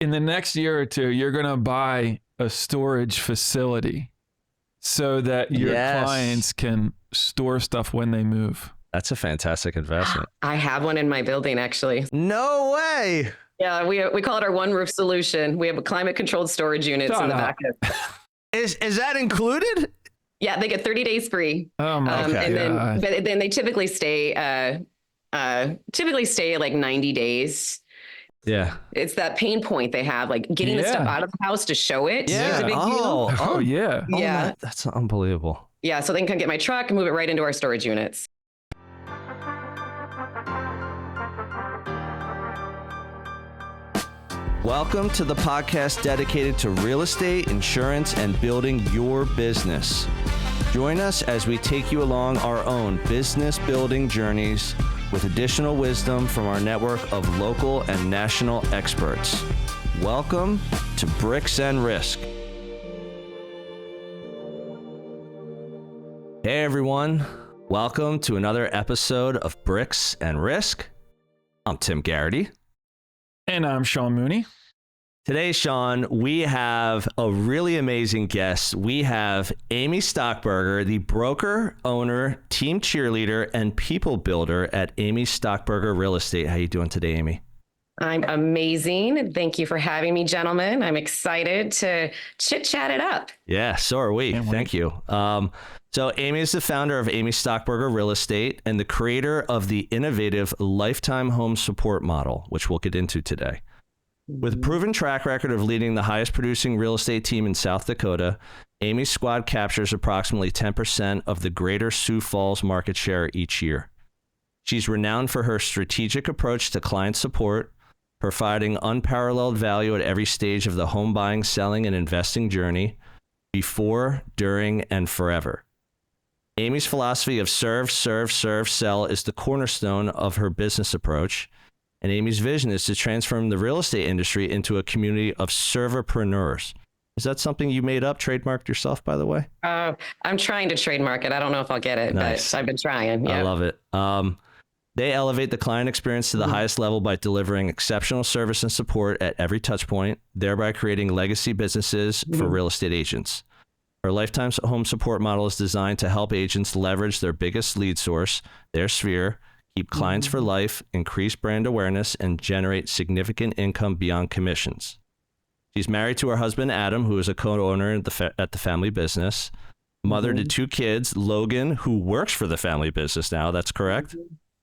in the next year or two, you're going to buy a storage facility so that your clients can store stuff when they move. That's a fantastic investment. I have one in my building, actually. No way. Yeah, we call it our one roof solution. We have climate controlled storage units in the back of it. Is that included? Yeah, they get 30 days free. Oh my God. And then they typically stay like 90 days. Yeah. It's that pain point they have, like getting the stuff out of the house to show it. Yeah. Is a big deal. Oh yeah. Yeah. That's unbelievable. Yeah. So they can come get my truck and move it right into our storage units. Welcome to the podcast dedicated to real estate, insurance, and building your business. Join us as we take you along our own business building journeys with additional wisdom from our network of local and national experts. Welcome to Bricks and Risk. Hey everyone, welcome to another episode of Bricks and Risk. I'm Tim Garrity. And I'm Sean Mooney. Today, Sean, we have a really amazing guest. We have Amy Stockberger, the broker, owner, team cheerleader, and people builder at Amy Stockberger Real Estate. How you doing today, Amy? I'm amazing. Thank you for having me, gentlemen. I'm excited to chit-chat it up. Yeah, so are we. Thank you. So Amy is the founder of Amy Stockberger Real Estate and the creator of the innovative lifetime home support model, which we'll get into today. With a proven track record of leading the highest producing real estate team in South Dakota, Amy's squad captures approximately 10% of the greater Sioux Falls market share each year. She's renowned for her strategic approach to client support, providing unparalleled value at every stage of the home buying, selling, and investing journey, before, during, and forever. Amy's philosophy of serve, serve, serve, sell is the cornerstone of her business approach, and Amy's vision is to transform the real estate industry into a community of serverpreneurs. Is that something you made up, trademarked yourself, by the way? I'm trying to trademark it. I don't know if I'll get it, Nice. but I've been trying. Yep. I love it. They elevate the client experience to the highest level by delivering exceptional service and support at every touch point, thereby creating legacy businesses for real estate agents. Our lifetime home support model is designed to help agents leverage their biggest lead source, their sphere, keep clients for life, increase brand awareness, and generate significant income beyond commissions. She's married to her husband, Adam, who is a co-owner at the family business, mother to two kids, Logan, who works for the family business now. That's correct?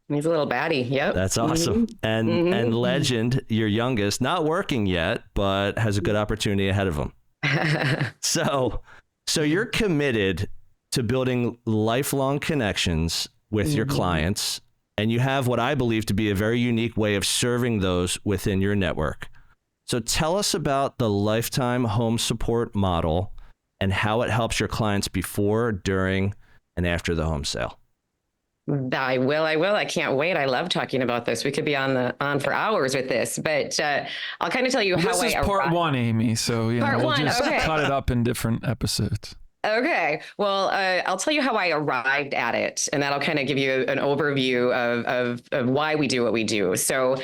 He's a little baddie. Yep. That's awesome. And Legend, your youngest, not working yet, but has a good opportunity ahead of him. So you're committed to building lifelong connections with your clients, and you have what I believe to be a very unique way of serving those within your network. So tell us about the lifetime home support model and how it helps your clients before, during, and after the home sale. I will. I can't wait. I love talking about this. We could be on for hours with this, but I'll kind of tell you how this is part one, Amy. So we'll just cut it up in different episodes. Okay. Well, I'll tell you how I arrived at it, and that'll kind of give you an overview of why we do what we do. So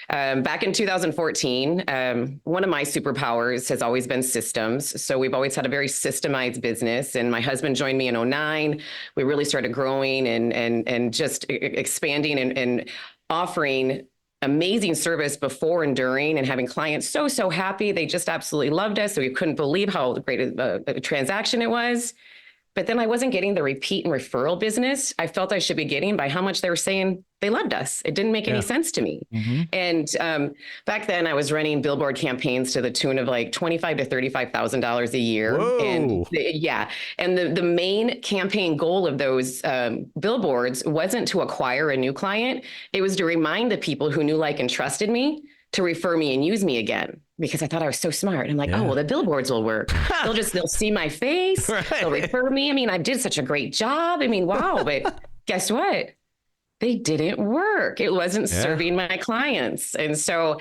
back in 2014, one of my superpowers has always been systems. So we've always had a very systemized business, and my husband joined me in 2009. We really started growing and just expanding and offering amazing service before and during, and having clients so happy. They just absolutely loved us. So we couldn't believe how great a transaction it was. But then I wasn't getting the repeat and referral business I felt I should be getting by how much they were saying they loved us. It didn't make any sense to me. And back then I was running billboard campaigns to the tune of like $25,000 to $35,000 a year. Whoa. And the main campaign goal of those billboards wasn't to acquire a new client. It was to remind the people who knew, like, and trusted me to refer me and use me again, because I thought I was so smart. I'm like, oh, well, the billboards will work. They'll see my face. Right. They'll refer me. I mean, I did such a great job. I mean, wow. But guess what? They didn't work. It wasn't serving my clients. And so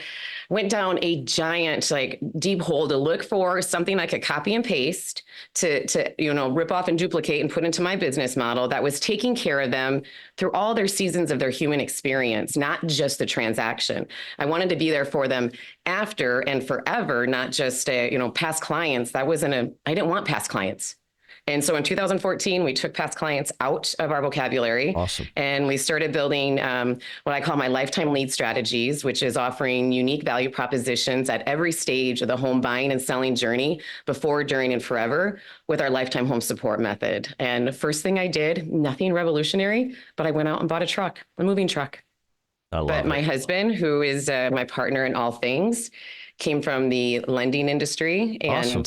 went down a giant, like deep hole to look for something I could copy and paste to, rip off and duplicate and put into my business model that was taking care of them through all their seasons of their human experience, not just the transaction. I wanted to be there for them after and forever, not just, past clients. I didn't want past clients. And so in 2014, we took past clients out of our vocabulary. Awesome. And we started building what I call my lifetime lead strategies, which is offering unique value propositions at every stage of the home buying and selling journey, before, during, and forever, with our lifetime home support method. And the first thing I did, nothing revolutionary, but I went out and bought a moving truck. But my husband, who is my partner in all things, came from the lending industry, and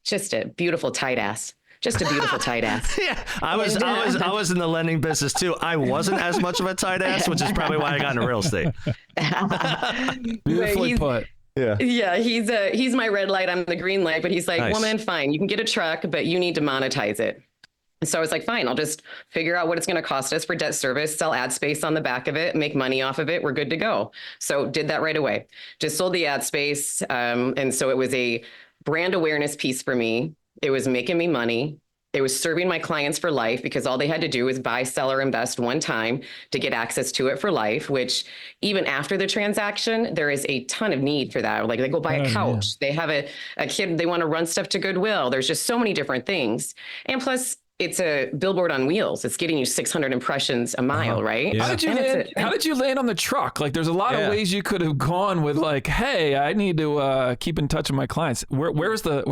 just a beautiful tight ass. Just a beautiful tight ass. Yeah, I was in the lending business too. I wasn't as much of a tight ass, which is probably why I got into real estate. Beautifully put. Yeah. Yeah, he's my red light, I'm the green light, but he's like, Nice. Woman, fine, you can get a truck, but you need to monetize it. So I was like, fine, I'll just figure out what it's going to cost us for debt service, sell ad space on the back of it, make money off of it. We're good to go. So did that right away. Just sold the ad space. And so it was a brand awareness piece for me. It was making me money. It was serving my clients for life, because all they had to do was buy, sell, or invest one time to get access to it for life, which even after the transaction, there is a ton of need for that. Like they go buy a couch, they have a kid, they want to run stuff to Goodwill. There's just so many different things. And plus, it's a billboard on wheels. It's getting you 600 impressions a mile, right? Yeah. How did you land on the truck? Like, there's a lot of ways you could have gone with, like, hey, I need to keep in touch with my clients. Where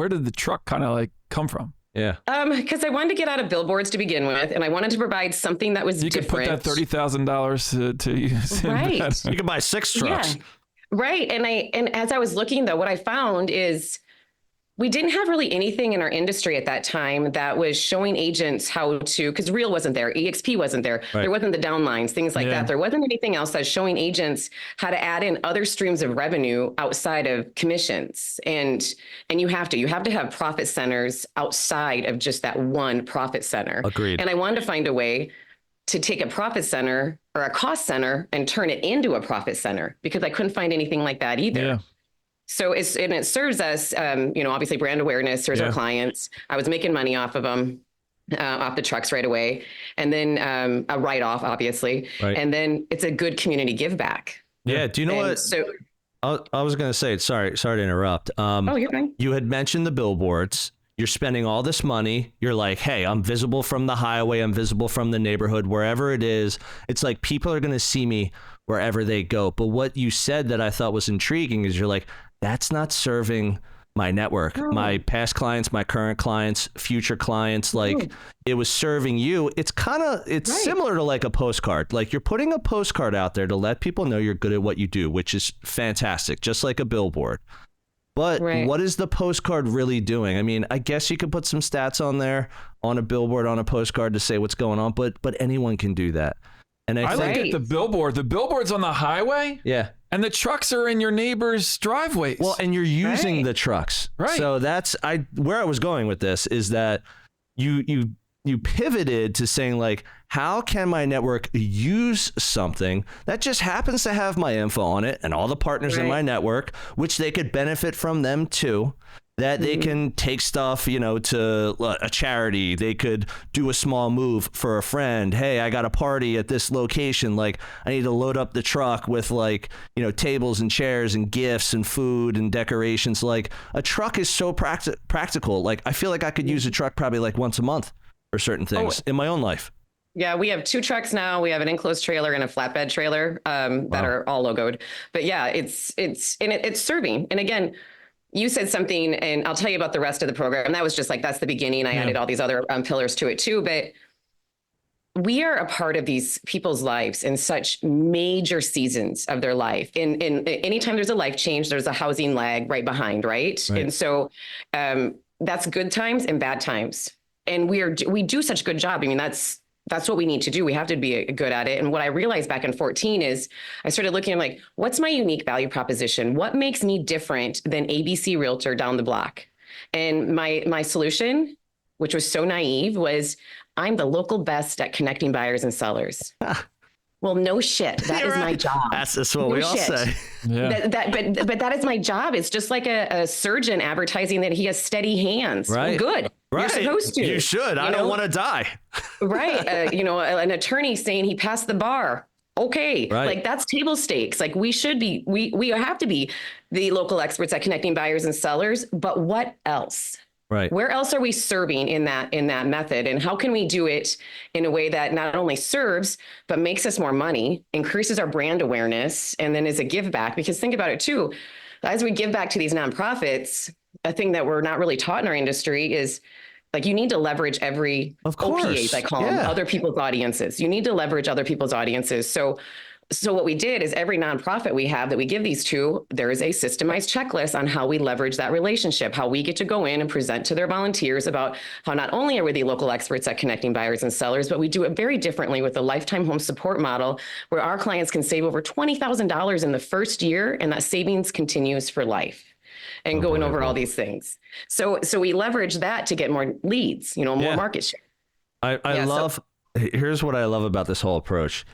did the truck kind of like come from? Yeah. Because I wanted to get out of billboards to begin with, and I wanted to provide something that was different. You could put that $30,000 to use. Right. You could buy 6 trucks. Yeah. Right. And as I was looking, though, what I found is we didn't have really anything in our industry at that time that was showing agents how to, because Real wasn't there, EXP wasn't there, Right. There wasn't the downlines, things like that. There wasn't anything else that's showing agents how to add in other streams of revenue outside of commissions. And you have to have profit centers outside of just that one profit center. Agreed. And I wanted to find a way to take a profit center or a cost center and turn it into a profit center, because I couldn't find anything like that either. Yeah. So it serves us, obviously brand awareness, serves our clients. I was making money off of them, off the trucks right away. And then a write-off, obviously. Right. And then it's a good community give back. Yeah. Do you know what? So I was going to say, sorry to interrupt. You're fine. You had mentioned the billboards. You're spending all this money. You're like, hey, I'm visible from the highway. I'm visible from the neighborhood, wherever it is. It's like people are going to see me wherever they go. But what you said that I thought was intriguing is you're like, that's not serving my network, my past clients, my current clients, future clients. Like it was serving you. It's similar to like a postcard. Like you're putting a postcard out there to let people know you're good at what you do, which is fantastic, just like a billboard. But what is the postcard really doing? I mean, I guess you could put some stats on there on a billboard, on a postcard to say what's going on, but anyone can do that. And I look at the billboard. The billboard's on the highway. Yeah. And the trucks are in your neighbor's driveways. Well, and you're using the trucks. Right. So that's where I was going with this is that you pivoted to saying like, how can my network use something that just happens to have my info on it and all the partners in my network, which they could benefit from them too, that they can take stuff, to a charity. They could do a small move for a friend. Hey, I got a party at this location. Like I need to load up the truck with tables and chairs and gifts and food and decorations. Like a truck is so practical. Like I feel like I could use a truck probably like once a month for certain things in my own life. Yeah, we have 2 trucks now. We have an enclosed trailer and a flatbed trailer that are all logoed. But yeah, it's serving. And again, you said something, and I'll tell you about the rest of the program. That was just like, that's the beginning. I added all these other pillars to it too. But we are a part of these people's lives in such major seasons of their life. In anytime there's a life change, there's a housing lag right behind, right? And so that's good times and bad times. And we do such a good job. I mean, that's what we need to do. We have to be good at it. And what I realized back in 2014 is I started looking at like, what's my unique value proposition? What makes me different than ABC Realtor down the block? And my solution, which was so naive, was I'm the local best at connecting buyers and sellers. Well, no shit. That is my job. That's what we all say. Yeah. But that is my job. It's just like a surgeon advertising that he has steady hands. Right. Well, good. Right. You're supposed to. You should. I don't want to die. Right. An attorney saying he passed the bar. Okay. Right. Like that's table stakes. Like we have to be the local experts at connecting buyers and sellers. But what else? Right. Where else are we serving in that method? And how can we do it in a way that not only serves, but makes us more money, increases our brand awareness, and then is a give back? Because think about it too, as we give back to these nonprofits, a thing that we're not really taught in our industry is like you need to leverage every OPAs, I call them, other people's audiences. You need to leverage other people's audiences. So what we did is every nonprofit we have that we give these to, there is a systemized checklist on how we leverage that relationship, how we get to go in and present to their volunteers about how not only are we the local experts at connecting buyers and sellers, but we do it very differently with the lifetime home support model, where our clients can save over $20,000 in the first year, and that savings continues for life. And going over all these things. So we leverage that to get more leads, more market share. Here's what I love about this whole approach.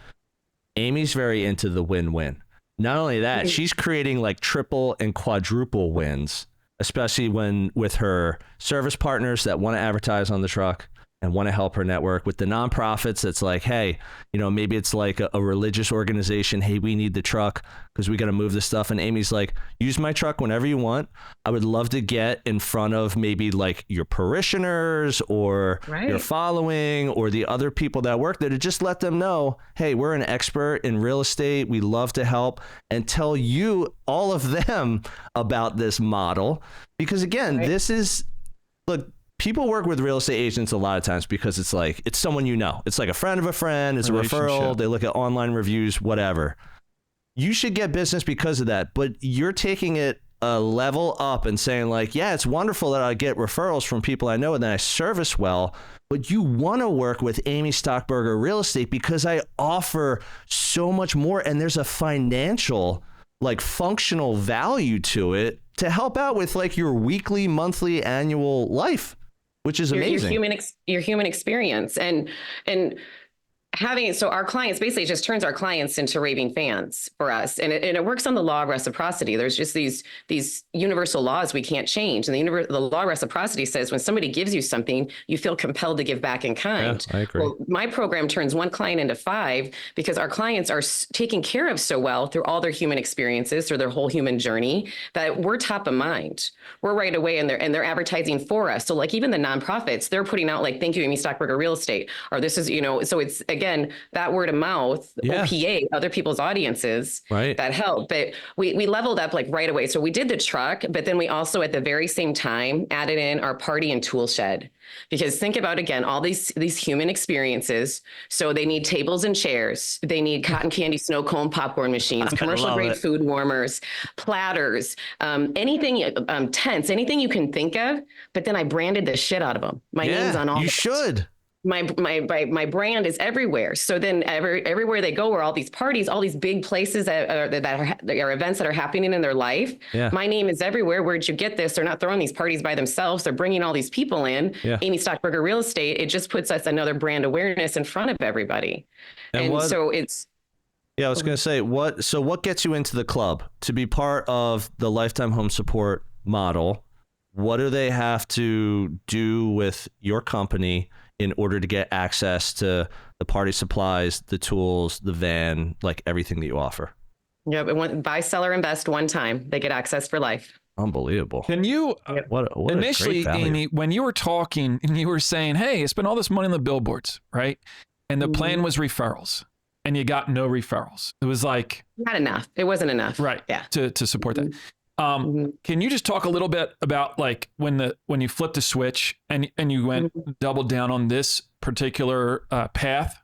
Amy's very into the win-win. Not only that, she's creating like triple and quadruple wins, especially when with her service partners that want to advertise on the truck and want to help her network, with the nonprofits that's like, hey, maybe it's like a religious organization. Hey, we need the truck because we got to move this stuff. And Amy's like, use my truck whenever you want. I would love to get in front of maybe like your parishioners or your following or the other people that work there to just let them know, hey, we're an expert in real estate. We love to help, and tell you, all of them, about this model. Because again, this is, look, people work with real estate agents a lot of times because it's like, it's someone it's like a friend of a friend, it's a referral, they look at online reviews, whatever. You should get business because of that, but you're taking it a level up and saying like, yeah, it's wonderful that I get referrals from people I know and that I service well, but you want to work with Amy Stockberger Real Estate because I offer so much more, and there's a financial, like functional value to it to help out with like your weekly, monthly, annual life, which is amazing. Your human experience and having, so our clients basically just turns our clients into raving fans for us. And it works on the law of reciprocity. There's just these universal laws we can't change. And the law of reciprocity says when somebody gives you something, you feel compelled to give back in kind. Yeah, I agree. Well, my program turns one client into 5 because our clients are taken care of so well through all their human experiences, through their whole human journey, that we're top of mind. We're right away, and they're advertising for us. So like even the nonprofits, they're putting out like, thank you, Amy Stockberger Real Estate, or this is, so it's, again, that word of mouth, OPA, other people's audiences that help. But we leveled up like right away. So we did the truck, but then we also at the very same time added in our party and tool shed. Because think about, again, all these human experiences. So they need tables and chairs. They need cotton candy, snow cone, popcorn machines, commercial grade food warmers, platters, anything, tents, anything you can think of. But then I branded the shit out of them. My name's on all. You should. My brand is everywhere. So then everywhere they go are all these parties, all these big places that are events that are happening in their life. Yeah. My name is everywhere. Where'd you get this? They're not throwing these parties by themselves. They're bringing all these people in. Yeah. Amy Stockberger Real Estate. It just puts us another brand awareness in front of everybody. And so it's. Yeah, I was going to say, what gets you into the club to be part of the lifetime home support model? What do they have to do with your company in order to get access to the party supplies, the tools, the van, like everything that you offer? Yeah, but buy, sell, or invest one time. They get access for life. Unbelievable. Can you, what initially, Amy, when you were talking and you were saying, hey, I spent all this money on the billboards, right? And the plan was referrals, and you got no referrals. It was like... Not enough. It wasn't enough. Right. Yeah. To support that. Can you just talk a little bit about like when you flipped the switch and you went doubled down on this particular path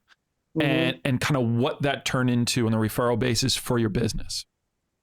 and kind of what that turned into on the referral basis for your business?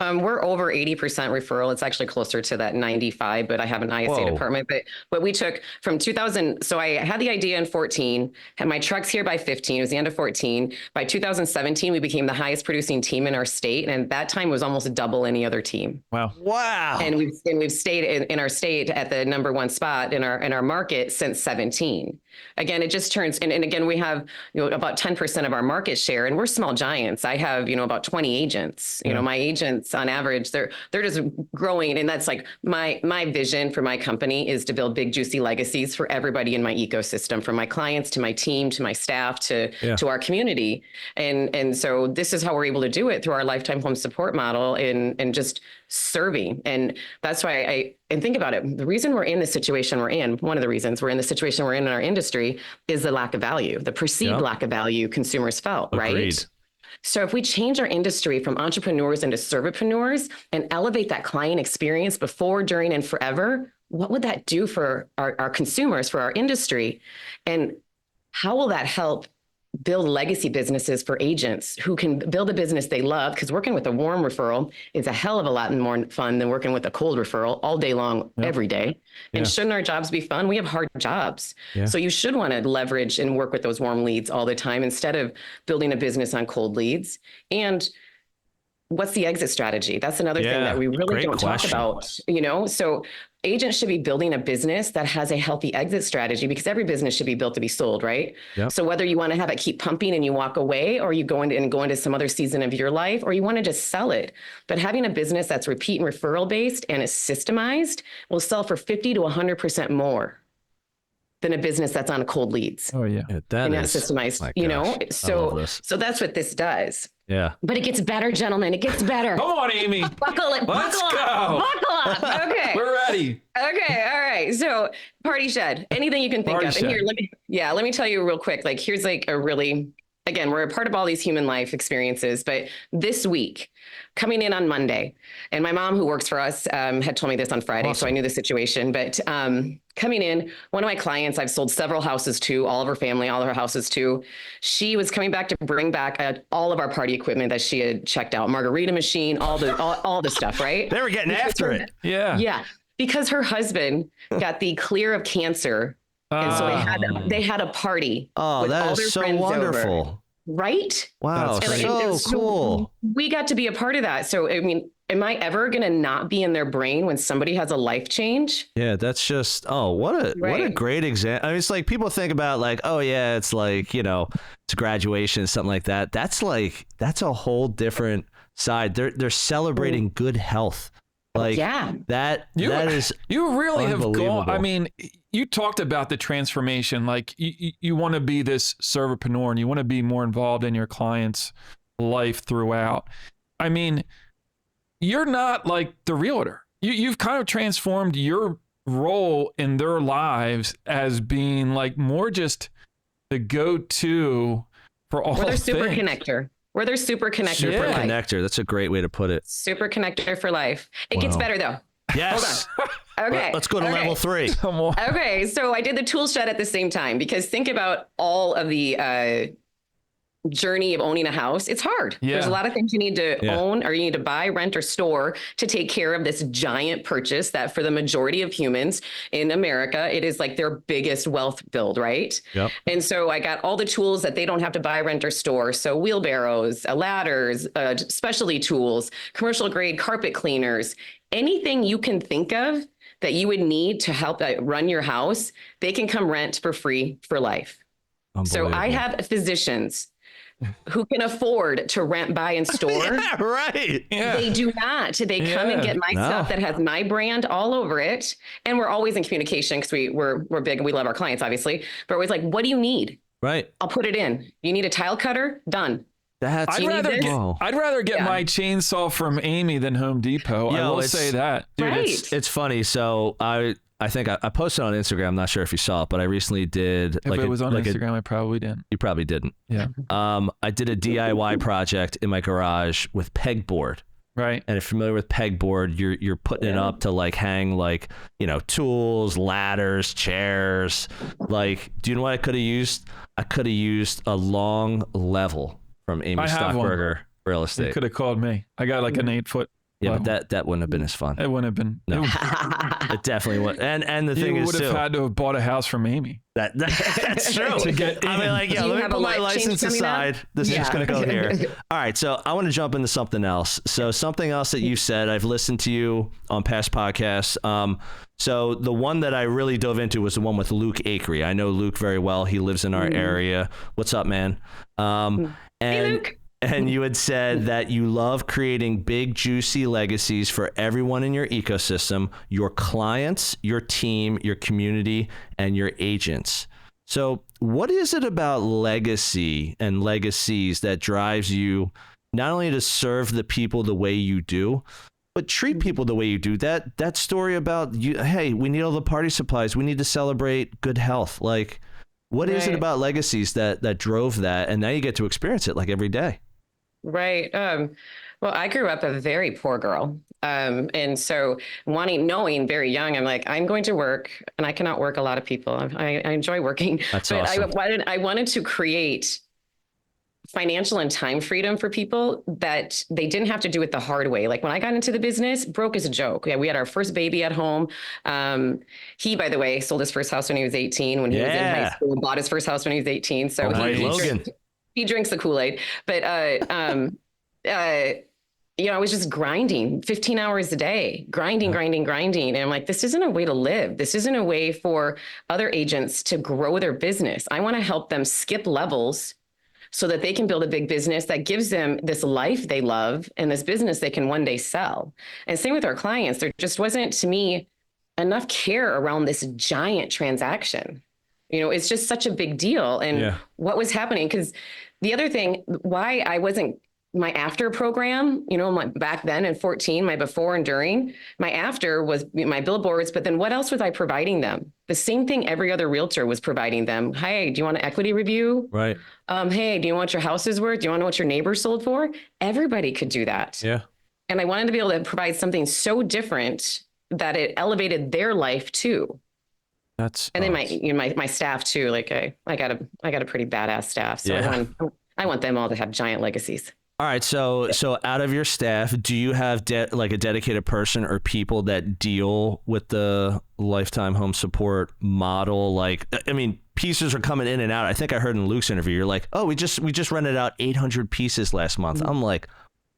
We're over 80% referral. It's actually closer to that 95, but I have an ISA department. But we took from 2000. So I had the idea in 14, had my trucks here by 15. It was the end of 14. By 2017, we became the highest producing team in our state. And at that time was almost double any other team. Wow. And we've stayed in our state at the number one spot in our market since 17. Again, it just turns, and again, we have, about 10% of our market share, and we're small giants. I have, about 20 agents. My agents on average, they're just growing. And that's like my vision for my company is to build big, juicy legacies for everybody in my ecosystem, from my clients to my team, to my staff, to our community. And so this is how we're able to do it through our lifetime home support model and just serving. And that's why and think about it. The reason we're in the situation we're in, one of the reasons we're in the situation we're in our industry is the lack of value, the perceived lack of value consumers felt, Agreed. Right? So if we change our industry from entrepreneurs into servipreneurs and elevate that client experience before, during, and forever, what would that do for our consumers, for our industry? And how will that help build legacy businesses for agents who can build a business they love? Because working with a warm referral is a hell of a lot more fun than working with a cold referral all day long, every day. And shouldn't our jobs be fun? We have hard jobs. So you should want to leverage and work with those warm leads all the time instead of building a business on cold leads. And what's the exit strategy? That's another thing that we really don't talk about, So agents should be building a business that has a healthy exit strategy, because every business should be built to be sold, right? So whether you want to have it keep pumping and you walk away, or you go into some other season of your life, or you want to just sell it. But having a business that's repeat and referral based and is systemized will sell for 50 to 100% more than a business that's on cold leads. Oh yeah. And not systemized, So that's what this does. Yeah. But it gets better, gentlemen. It gets better. Come on, Amy. Buckle it. Let's buckle go. up. Buckle up. Okay. We're ready. Okay. All right. So party shed, anything you can think of. And here, let me tell you real quick. Like, here's like a really, again, we're a part of all these human life experiences, but this week, coming in on Monday, and my mom, who works for us, had told me this on Friday, so I knew the situation. But coming in, one of my clients, I've sold several houses to, all of her family, all of her houses to. She was coming back to bring back all of our party equipment that she had checked out, margarita machine, all the stuff, right? They were getting after it. Yeah. Yeah, because her husband got the clear of cancer, and so they had a party. Oh, with that all is their so friends wonderful. over. Right? Wow, so cool. We got to be a part of that. So, I mean, am I ever going to not be in their brain when somebody has a life change? Yeah, that's just, what a great example. I mean, it's like people think about like, oh yeah, it's like, it's graduation, something like that. That's a whole different side. They're celebrating good health. Like that is you really have gone. I mean, you talked about the transformation. Like you want to be this servapreneur and you want to be more involved in your client's life throughout. I mean, you're not like the realtor. You've kind of transformed your role in their lives as being like more just the go-to for all things. We're their super connector. We're their super connector. Super connector. That's a great way to put it. Super connector for life. It gets better though. Yes. Hold on. Okay. Let's go to level 3. Come on. Okay. So I did the tool shed at the same time, because think about all of the journey of owning a house. It's hard. There's a lot of things you need to own, or you need to buy, rent, or store to take care of this giant purchase that for the majority of humans in America, it is like their biggest wealth build, right? Yep. And so I got all the tools that they don't have to buy, rent, or store. So wheelbarrows, ladders, specialty tools, commercial grade carpet cleaners, anything you can think of that you would need to help run your house, they can come rent for free for life. So I have physicians who can afford to rent, buy, and store. Yeah, right. Yeah. They do not. They come and get my stuff that has my brand all over it. And we're always in communication, because we're big and we love our clients, obviously. But we're always like, what do you need? Right. I'll put it in. You need a tile cutter? Done. I'd rather get my chainsaw from Amy than Home Depot. I will say that. Dude, it's funny. So I think I posted on Instagram. I'm not sure if you saw it, but I recently did. If it was on Instagram, I probably didn't. You probably didn't. Yeah. I did a DIY project in my garage with pegboard. Right. And if you're familiar with pegboard, you're putting it up to like hang like, tools, ladders, chairs. Like, do you know what I could have used? I could have used a long level from Amy Stockberger Real Estate. You could have called me. I got like an 8-foot Yeah, Well, but that wouldn't have been as fun. it wouldn't have been. No. It definitely would. And the thing You is, would have had to have bought a house from Amy. That's true. To get I mean, in. like, yeah, let me put my license aside. This is just going to go here. All right. So I want to jump into something else. So something else that you said, I've listened to you on past podcasts. So the one that I really dove into was the one with Luke Akery. I know Luke very well. He lives in our area. What's up, man? Hey, Luke. And you had said that you love creating big, juicy legacies for everyone in your ecosystem, your clients, your team, your community, and your agents. So what is it about legacy and legacies that drives you not only to serve the people the way you do, but treat people the way you do? That story about you, hey, we need all the party supplies. We need to celebrate good health. Like, what is it about legacies that drove that? And now you get to experience it like every day. Right. Well, I grew up a very poor girl. And so knowing very young, I'm like, I'm going to work, and I cannot work a lot of people. I enjoy working. That's but awesome. I wanted to create financial and time freedom for people that they didn't have to do it the hard way. Like when I got into the business, broke is a joke. Yeah, we had our first baby at home. He, by the way, sold his first house when he was 18, when he was in high school, and bought his first house when he was 18. So he drinks the Kool-Aid, but, I was just grinding 15 hours a day, grinding. And I'm like, this isn't a way to live. This isn't a way for other agents to grow their business. I want to help them skip levels so that they can build a big business that gives them this life they love and this business they can one day sell. And same with our clients. There just wasn't, to me, enough care around this giant transaction. It's just such a big deal. And what was happening, because the other thing, why I wasn't, my after program, back then in 14, my before and during, my after was my billboards. But then what else was I providing them? The same thing every other realtor was providing them. Hey, do you want an equity review? Right. Hey, do you want what your house is worth? Do you want to know what your neighbor sold for? Everybody could do that. Yeah. And I wanted to be able to provide something so different that it elevated their life too. And then my staff too. Like I got a pretty badass staff. So I want them all to have giant legacies. All right. So out of your staff, do you have like a dedicated person or people that deal with the lifetime home support model? Like, I mean, pieces are coming in and out. I think I heard in Luke's interview, you're like, oh, we just rented out 800 pieces last month. I'm like,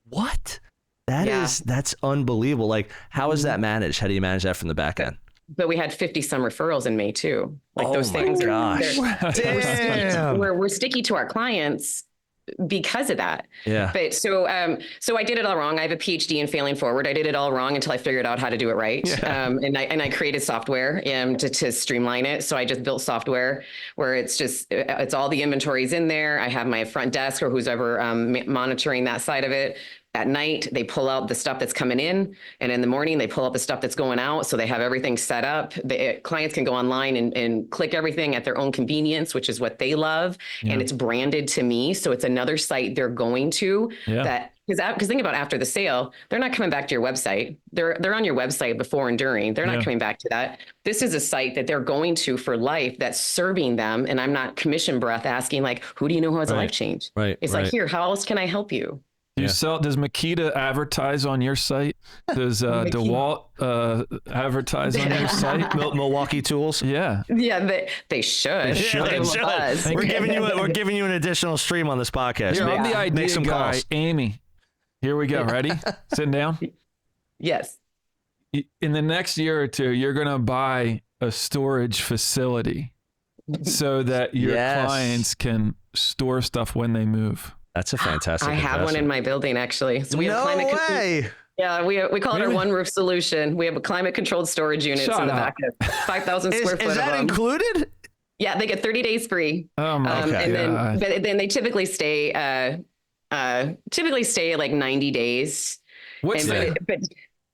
what? That's unbelievable. Like, how is that managed? How do you manage that from the back end? But we had 50 some referrals in May too. Like those things. Gosh. We're sticky to our clients because of that. Yeah. But so I did it all wrong. I have a PhD in failing forward. I did it all wrong until I figured out how to do it right. Yeah. And I created software to streamline it. So I just built software where it's all the inventories in there. I have my front desk or who's ever monitoring that side of it. At night, they pull out the stuff that's coming in, and in the morning, they pull out the stuff that's going out. So they have everything set up. Clients can go online and click everything at their own convenience, which is what they love. Yeah. And it's branded to me. So it's another site they're going to because think about after the sale, they're not coming back to your website. They're on your website before and during. They're not coming back to that. This is a site that they're going to for life that's serving them. And I'm not commission breath asking like, who do you know who has a life change? Right. It's like, here, how else can I help you? Does Makita advertise on your site? Does DeWalt advertise on your site? Milwaukee Tools? Yeah. Yeah, they should. We're giving you an additional stream on this podcast. I'm the idea guy. Calls. Amy, here we go. Ready? Sitting down? Yes. In the next year or two, you're going to buy a storage facility so that your clients can store stuff when they move. That's a fantastic I have one in my building, actually. So we have no way. Yeah, we call it our one roof solution. We have a climate controlled storage units in the back of 5,000 square foot. Is that included? Yeah, they get 30 days free. Oh my God. And then they typically stay like 90 days. What's that? But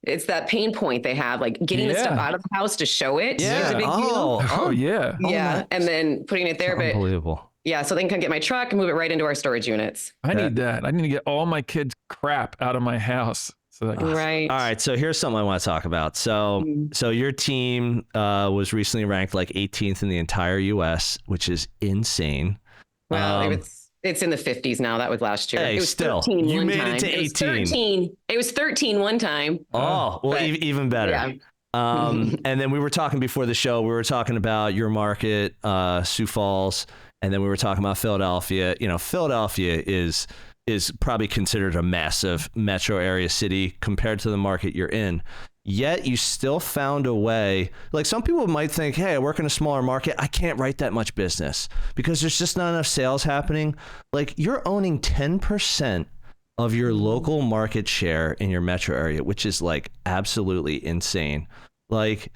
it's that pain point they have, like getting the stuff out of the house to show it is a big deal. Oh yeah. Yeah, and then putting it there. Unbelievable. Yeah, so they can come get my truck and move it right into our storage units. I need that. I need to get all my kids' crap out of my house. Right. All right. So here's something I want to talk about. So your team was recently ranked like 18th in the entire U.S., which is insane. Well, It's in the 50s now. That was last year. Hey, it was still, 13 you one made time. it to 18. It was 13. It was 13 one time. Oh, well, even better. Yeah. And then we were talking before the show, we were talking about your market, Sioux Falls, and then we were talking about Philadelphia. You know, Philadelphia is probably considered a massive metro area city compared to the market you're in. Yet you still found a way. Like, some people might think, hey, I work in a smaller market, I can't write that much business because there's just not enough sales happening. Like, you're owning 10% of your local market share in your metro area, which is like absolutely insane. Like,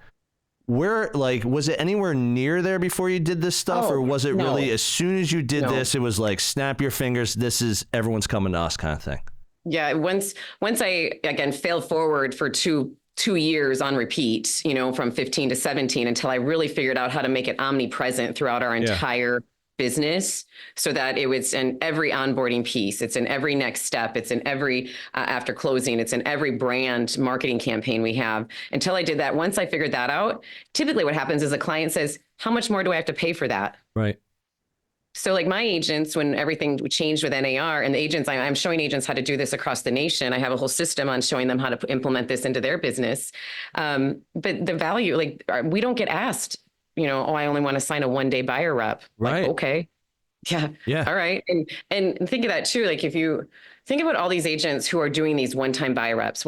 was it anywhere near there before you did this stuff? Or was it really as soon as you did this, it was like, snap your fingers, everyone's coming to us kind of thing? Yeah. Once I, again, failed forward for two years on repeat, you know, from 15 to 17, until I really figured out how to make it omnipresent throughout our entire business, so that it was in every onboarding piece, it's in every next step, it's in every after closing, it's in every brand marketing campaign we have. Until I did that, once I figured that out, typically what happens is a client says, how much more do I have to pay for that? Right. So like my agents, when everything changed with NAR, and the agents, I'm showing agents how to do this across the nation. I have a whole system on showing them how to implement this into their business. But the value, like, we don't get asked, you know, I only want to sign a one-day buyer rep. Right. Like, okay. Yeah. All right. And think of that too. Like, if you think about all these agents who are doing these one-time buyer reps,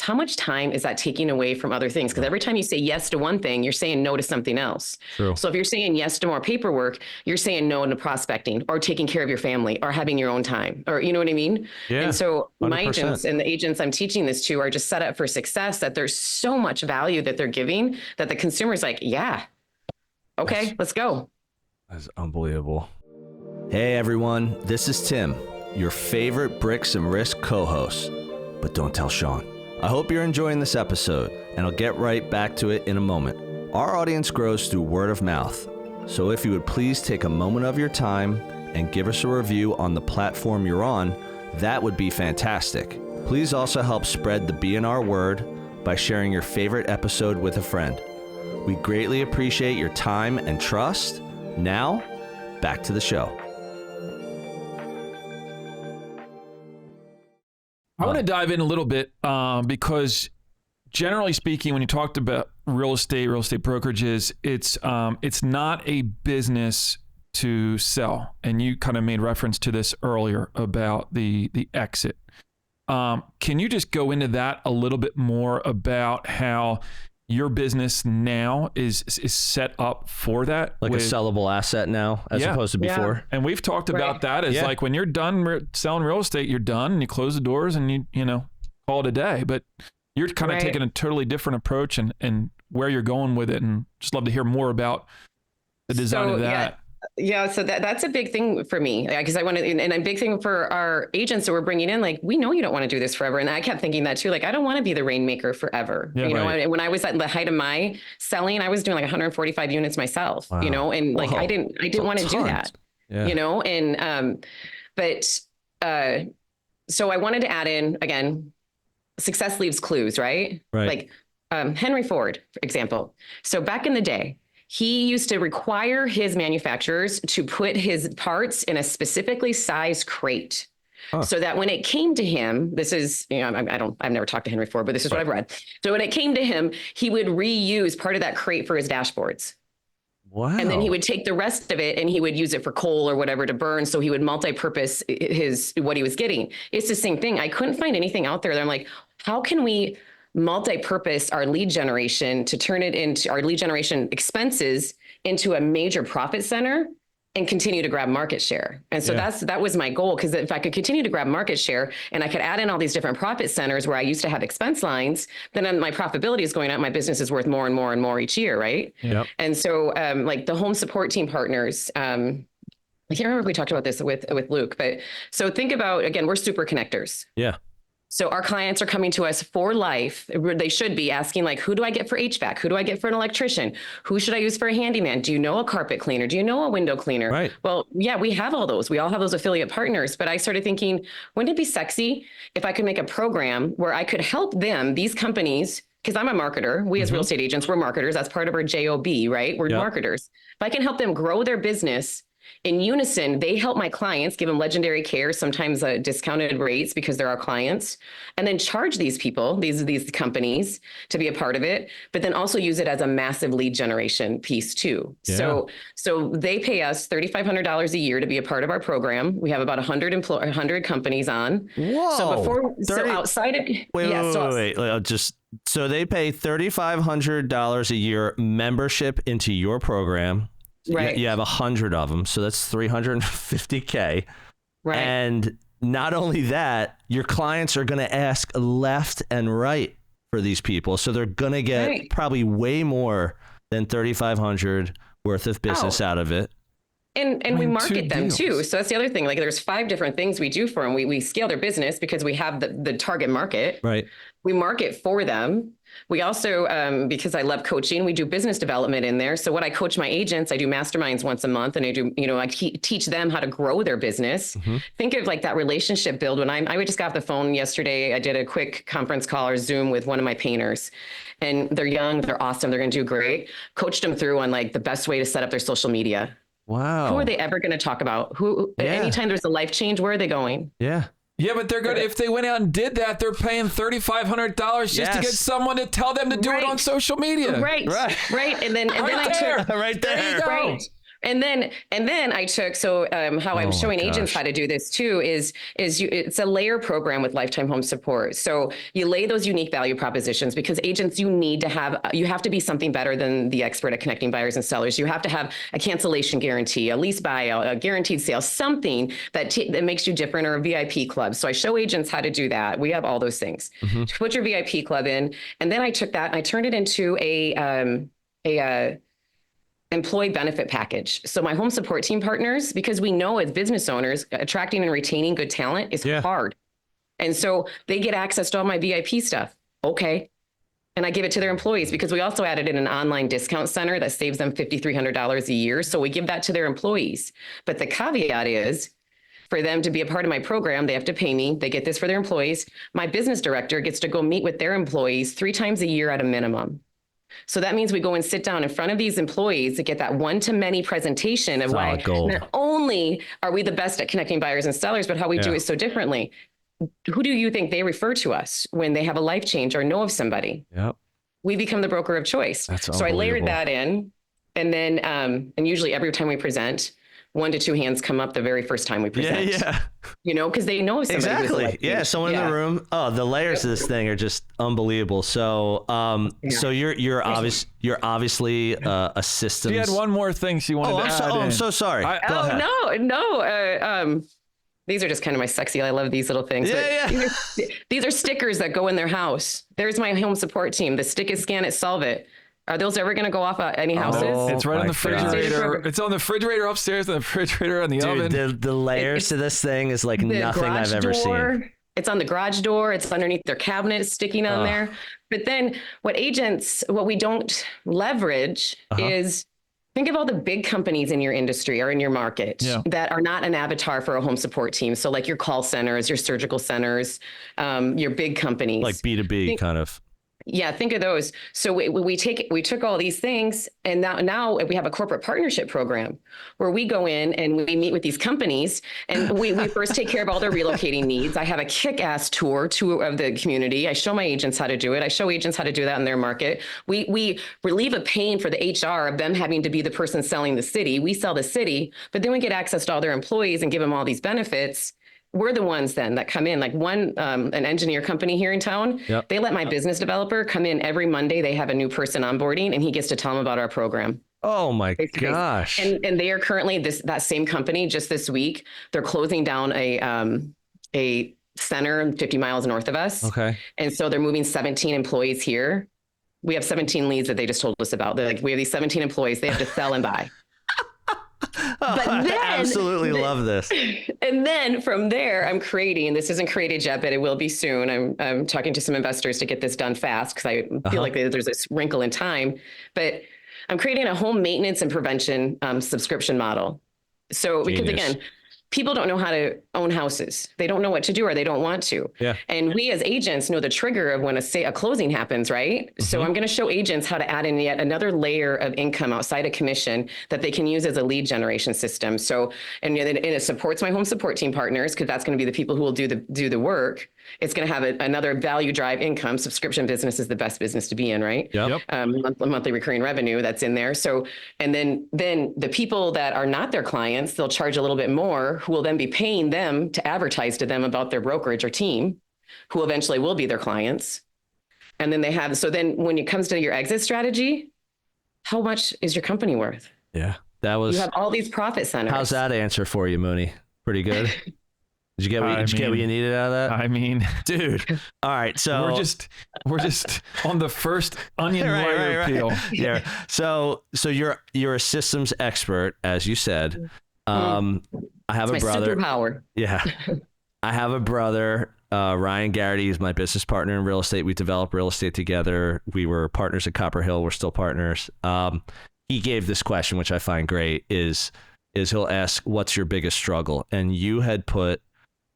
how much time is that taking away from other things? Because every time you say yes to one thing, you're saying no to something else. True. So if you're saying yes to more paperwork, you're saying no to prospecting or taking care of your family or having your own time, or, you know what I mean? Yeah. And so 100%. my agents and the agents I'm teaching this to are just set up for success, that there's so much value that they're giving that the consumer's like, yeah, okay, let's go. That's unbelievable. Hey everyone, this is Tim, your favorite Bricks and Risk co-host, but don't tell Sean. I hope you're enjoying this episode, and I'll get right back to it in a moment. Our audience grows through word of mouth, so if you would please take a moment of your time and give us a review on the platform you're on, that would be fantastic. Please also help spread the BNR word by sharing your favorite episode with a friend. We greatly appreciate your time and trust. Now, back to the show. I want to dive in a little bit because generally speaking, when you talked about real estate brokerages, it's not a business to sell. And you kind of made reference to this earlier about the exit. Can you just go into that a little bit more about how your business now is set up for that? Like a sellable asset now, as opposed to before. Yeah. And we've talked about that as like, when you're done selling real estate, you're done and you close the doors and you know, call it a day. But you're kind of taking a totally different approach and where you're going with it. And just love to hear more about the design of that. Yeah. So that's a big thing for me, because I want to, and a big thing for our agents that we're bringing in, like, we know you don't want to do this forever. And I kept thinking that too. Like, I don't want to be the rainmaker forever. You know, and when I was at the height of my selling, I was doing like 145 units myself, you know, and like, I didn't want to do that, you know? And, so I wanted to add in, again, success leaves clues, right? Like, Henry Ford, for example. So back in the day, he used to require his manufacturers to put his parts in a specifically sized crate. So that when it came to him, this is, you know, I've never talked to Henry Ford, but this is what I've read. So when it came to him, he would reuse part of that crate for his dashboards. Wow. And then he would take the rest of it and he would use it for coal or whatever to burn. So he would multi-purpose what he was getting. It's the same thing. I couldn't find anything out there that I'm like, how can we multi-purpose our lead generation to turn it into our lead generation expenses into a major profit center and continue to grab market share? And so that was my goal, because if I could continue to grab market share and I could add in all these different profit centers where I used to have expense lines, then my profitability is going up. My business is worth more and more and more each year, right? Yep. And so like the home support team partners, I can't remember if we talked about this with Luke, but so think about, again, we're super connectors. Yeah. So our clients are coming to us for life. They should be asking, like, who do I get for HVAC? Who do I get for an electrician? Who should I use for a handyman? Do you know a carpet cleaner? Do you know a window cleaner? Right. Well, yeah, we have all those. We all have those affiliate partners. But I started thinking, wouldn't it be sexy if I could make a program where I could help them, these companies, because I'm a marketer. We as real estate agents, we're marketers. That's part of our JOB, right? We're marketers. If I can help them grow their business In unison, they help my clients, give them legendary care, sometimes discounted rates because they're our clients, and then charge these people, these companies, to be a part of it, but then also use it as a massive lead generation piece too. Yeah. So they pay us $3,500 a year to be a part of our program. We have about 100 companies on. Whoa. So outside of So they pay $3,500 a year membership into your program. Right. You have 100 of them, so that's $350K. Right. And not only that, your clients are going to ask left and right for these people, so they're going to get probably way more than $3,500 worth of business out of it. And we market them too. So that's the other thing. Like there's 5 different things we do for them. We scale their business because we have the target market. Right. We market for them. We also, because I love coaching, we do business development in there. So what I coach my agents, I do masterminds once a month, and I do, I teach them how to grow their business. Mm-hmm. Think of like that relationship build. When I just got off the phone yesterday, I did a quick conference call or Zoom with one of my painters, and they're young, they're awesome, they're going to do great. Coached them through on like the best way to set up their social media. Wow. Who are they ever going to talk about? Anytime there's a life change, where are they going? Yeah. Yeah, but they're good. If they went out and did that, they're paying $3,500 just to get someone to tell them to do it on social media. Right. And then I took right there. Right. And then I took, how I'm showing agents how to do this too is it's a layer program with lifetime home support. So you lay those unique value propositions, because agents, you have to be something better than the expert at connecting buyers and sellers. You have to have a cancellation guarantee, a lease buyout, a guaranteed sale, something that makes you different, or a VIP club. So I show agents how to do that. We have all those things. Mm-hmm. To put your VIP club in. And then I took that and I turned it into a employee benefit package. So my home support team partners, because we know as business owners, attracting and retaining good talent is hard. And so they get access to all my VIP stuff. Okay. And I give it to their employees, because we also added in an online discount center that saves them $5,300 a year. So we give that to their employees. But the caveat is, for them to be a part of my program, they have to pay me. They get this for their employees. My business director gets to go meet with their employees 3 times a year at a minimum. So that means we go and sit down in front of these employees to get that one-to-many presentation of why not only are we the best at connecting buyers and sellers, but how we do it so differently. Who do you think they refer to us when they have a life change or know of somebody? Yep. We become the broker of choice. So I layered that in, and then and usually every time we present, 1 to 2 hands come up the very first time we present. Yeah. because they know somebody. Exactly. Yeah. Someone in the room. Oh, the layers of this thing are just unbelievable. So, so you're obviously a systems. She had one more thing she wanted to add in. I'm so sorry. No. These are just kind of my sexy. I love these little things. Yeah. These are stickers that go in their house. There's my home support team. The stick it, scan it, solve it. Are those ever going to go off at any houses? It's right on the refrigerator. It's on the refrigerator upstairs, and the refrigerator on the oven. The layers to this thing is like nothing I've ever seen. It's on the garage door. It's underneath their cabinet, sticking on there. But then what we don't leverage is, think of all the big companies in your industry or in your market that are not an avatar for a home support team. So like your call centers, your surgical centers, your big companies. Like B2B kind of. Yeah, think of those. So we took all these things, and now we have a corporate partnership program where we go in and we meet with these companies, and we first take care of all their relocating needs. I have a kick-ass tour of the community. I show my agents how to do it. I show agents how to do that in their market. We relieve a pain for the HR of them having to be the person selling the city. We sell the city, but then we get access to all their employees and give them all these benefits. We're the ones then that come in, like an engineer company here in town. Yep. They let my business developer come in every Monday. They have a new person onboarding, and he gets to tell them about our program. Oh my gosh. And they are currently that same company just this week. They're closing down a center 50 miles north of us. Okay. And so they're moving 17 employees here. We have 17 leads that they just told us about. They're like, we have these 17 employees. They have to sell and buy. But then, I absolutely love this. And then from there, I'm creating, this isn't created yet, but it will be soon. I'm talking to some investors to get this done fast, because I feel like there's this wrinkle in time, but I'm creating a home maintenance and prevention subscription model. So, because again, people don't know how to own houses. They don't know what to do, or they don't want to. Yeah. And we as agents know the trigger of when a closing happens, right? Mm-hmm. So I'm going to show agents how to add in yet another layer of income outside of commission that they can use as a lead generation system. So, and it supports my home support team partners, because that's going to be the people who will do the work. It's going to have another value drive income. Subscription business is the best business to be in, right? Yep. Monthly recurring revenue that's in there. So, and then the people that are not their clients, they'll charge a little bit more, who will then be paying them to advertise to them about their brokerage or team, who eventually will be their clients. And then then when it comes to your exit strategy, how much is your company worth? Yeah. You have all these profit centers. How's that answer for you, Mooney? Pretty good. Did you get what you needed out of that? I mean, dude. All right, so we're just on the first onion layer peel. Yeah. So you're a systems expert, as you said. I have a brother. Superpower. Yeah. I have a brother, Ryan Garrity. He's my business partner in real estate. We developed real estate together. We were partners at Copper Hill. We're still partners. He gave this question, which I find great, is he'll ask, what's your biggest struggle? And you had put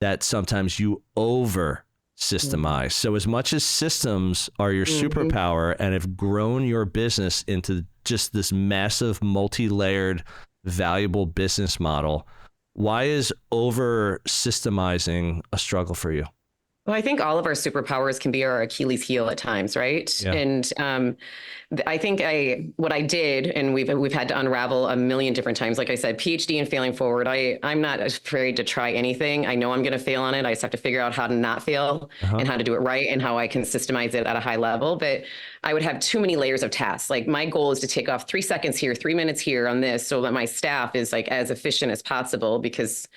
that sometimes you over systemize. So as much as systems are your superpower and have grown your business into just this massive, multi-layered, valuable business model, why is over systemizing a struggle for you? Well, I think all of our superpowers can be our Achilles heel at times, right? Yeah. And I think what I did, and we've had to unravel a million different times. Like I said, PhD and failing forward. I'm not afraid to try anything. I know I'm going to fail on it. I just have to figure out how to not fail and how to do it right, and how I can systemize it at a high level. But I would have too many layers of tasks. Like, my goal is to take off 3 seconds here, 3 minutes here on this, so that my staff is like as efficient as possible, because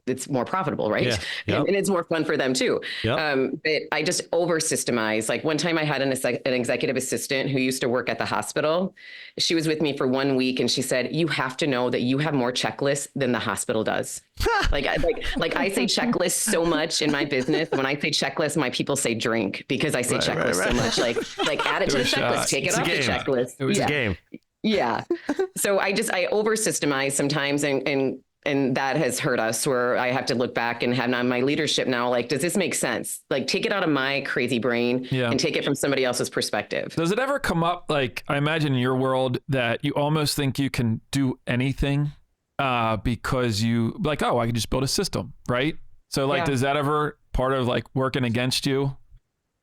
it's more profitable, right? Yeah. Yep. And it's more fun for them too. Yep. But I just over systemize. Like, one time I had an executive assistant who used to work at the hospital. She was with me for 1 week, and she said, you have to know that you have more checklists than the hospital does. like I say checklists so much in my business. When I say checklist, my people say drink, because I say checklist so much. Like add it to the checklist, take it off the checklist. It was a game. Yeah. So I over systemize sometimes, and that has hurt us, where I have to look back and have my leadership now, like, does this make sense? Like, take it out of my crazy brain and take it from somebody else's perspective. Does it ever come up, like, I imagine in your world, that you almost think you can do anything because you like, oh, I can just build a system, right? So like, does that ever part of like working against you?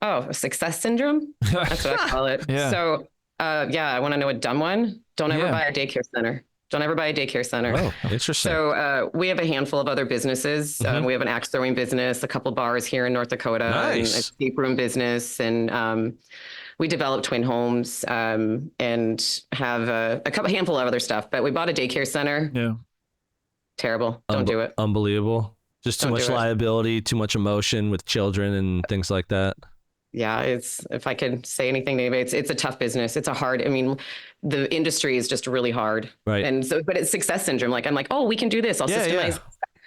Oh, success syndrome? That's what I call it. Yeah. So I want to know a dumb one. Don't ever buy a daycare center. Don't ever buy a daycare center. Oh, interesting. So we have a handful of other businesses. We have an axe throwing business, a couple bars here in North Dakota, and a escape room business, and we develop twin homes and have a handful of other stuff. But we bought a daycare center. Yeah. Terrible. Don't do it. Unbelievable. Just too much liability, too much emotion with children and things like that. Yeah, if I could say anything, maybe it's a tough business. It's the industry is just really hard. Right. And so, but it's success syndrome. Like, I'm like, oh, we can do this. I'll systemize. Yeah.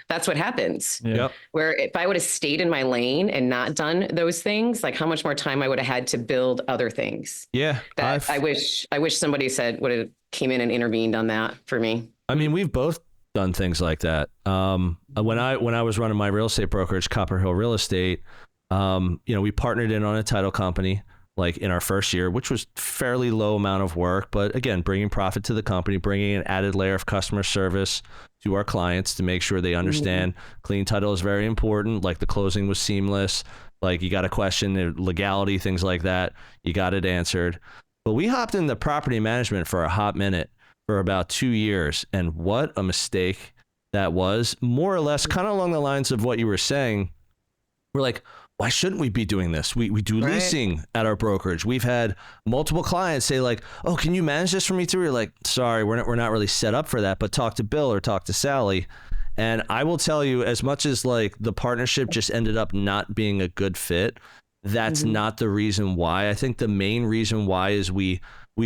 That's what happens. Yep. Where if I would have stayed in my lane and not done those things, like how much more time I would have had to build other things. Yeah. I wish somebody would have came in and intervened on that for me. I mean, we've both done things like that. When I was running my real estate brokerage, Copper Hill Real Estate, we partnered in on a title company, like in our first year, which was fairly low amount of work, but again, bringing profit to the company, bringing an added layer of customer service to our clients to make sure they understand clean title is very important. Like, the closing was seamless. Like, you got a question, legality, things like that, you got it answered. But we hopped into property management for a hot minute for about 2 years. And what a mistake that was. More or less kind of along the lines of what you were saying. We're like, why shouldn't we be doing this? We do leasing at our brokerage. We've had multiple clients say like, oh, can you manage this for me too? We're like, sorry, we're not really set up for that, but talk to Bill or talk to Sally. And I will tell you, as much as like the partnership just ended up not being a good fit, that's not the reason why. I think the main reason why is we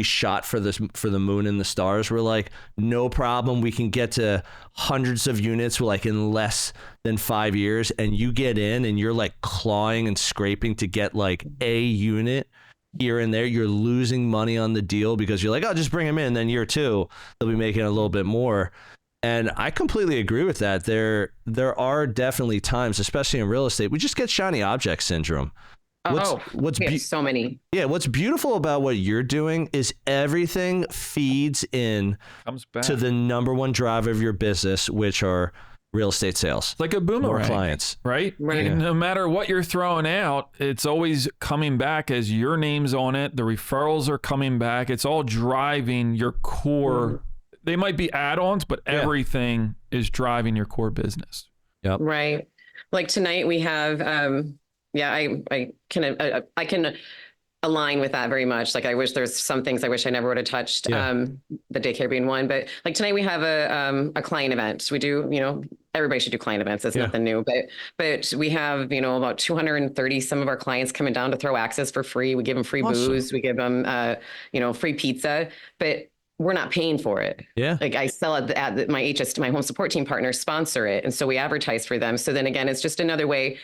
shot for the moon and the stars. We're like, no problem. We can get to hundreds of units like in less than 5 years. And you get in and you're like clawing and scraping to get like a unit here and there. You're losing money on the deal because you're like, oh, just bring them in. And then year two, they'll be making a little bit more. And I completely agree with that. There are definitely times, especially in real estate, we just get shiny object syndrome. So many. Yeah, what's beautiful about what you're doing is everything feeds in comes back to the number one driver of your business, which are real estate sales. It's like a boomerang. More clients. Right? Yeah. No matter what you're throwing out, it's always coming back as your name's on it. The referrals are coming back. It's all driving your core. They might be add-ons, but everything is driving your core business. Yep. Right. Like tonight we have, I can align with that very much. Like I wish there's some things I wish I never would have touched, the daycare being one, but like tonight we have a client event. We do, everybody should do client events. It's nothing new, but we have, about 230 some of our clients coming down to throw access for free. We give them free booze. We give them, free pizza, but we're not paying for it. Yeah. Like I sell it at my home support team partners sponsor it. And so we advertise for them. So then again, it's just another way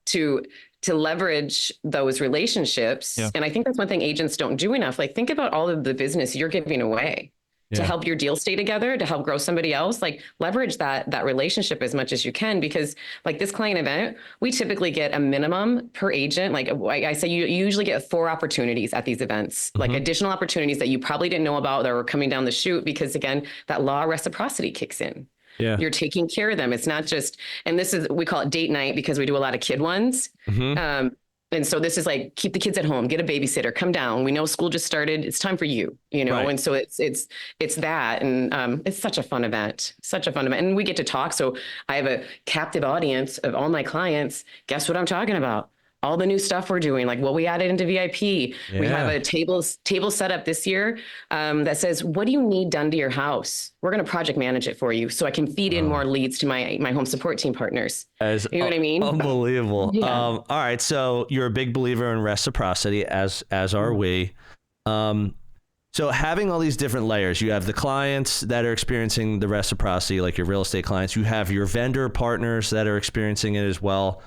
to leverage those relationships. Yeah. And I think that's one thing agents don't do enough. Like think about all of the business you're giving away to help your deal stay together, to help grow somebody else. Like leverage that relationship as much as you can, because like this client event, we typically get a minimum per agent. Like I say, you usually get 4 opportunities at these events, like additional opportunities that you probably didn't know about that were coming down the chute, because again, that law of reciprocity kicks in. Yeah. You're taking care of them. It's not just, and we call it date night because we do a lot of kid ones. And so this is like, keep the kids at home, get a babysitter, come down. We know school just started. It's time for you, right. And so it's that. And it's such a fun event, And we get to talk. So I have a captive audience of all my clients. Guess what I'm talking about? All the new stuff we're doing, like what we added into VIP. Yeah. We have a table set up this year that says, what do you need done to your house? We're going to project manage it for you so I can feed in more leads to my home support team partners. You know what I mean? Unbelievable. Yeah. All right. So you're a big believer in reciprocity, as are we. So having all these different layers, you have the clients that are experiencing the reciprocity, like your real estate clients. You have your vendor partners that are experiencing it as well.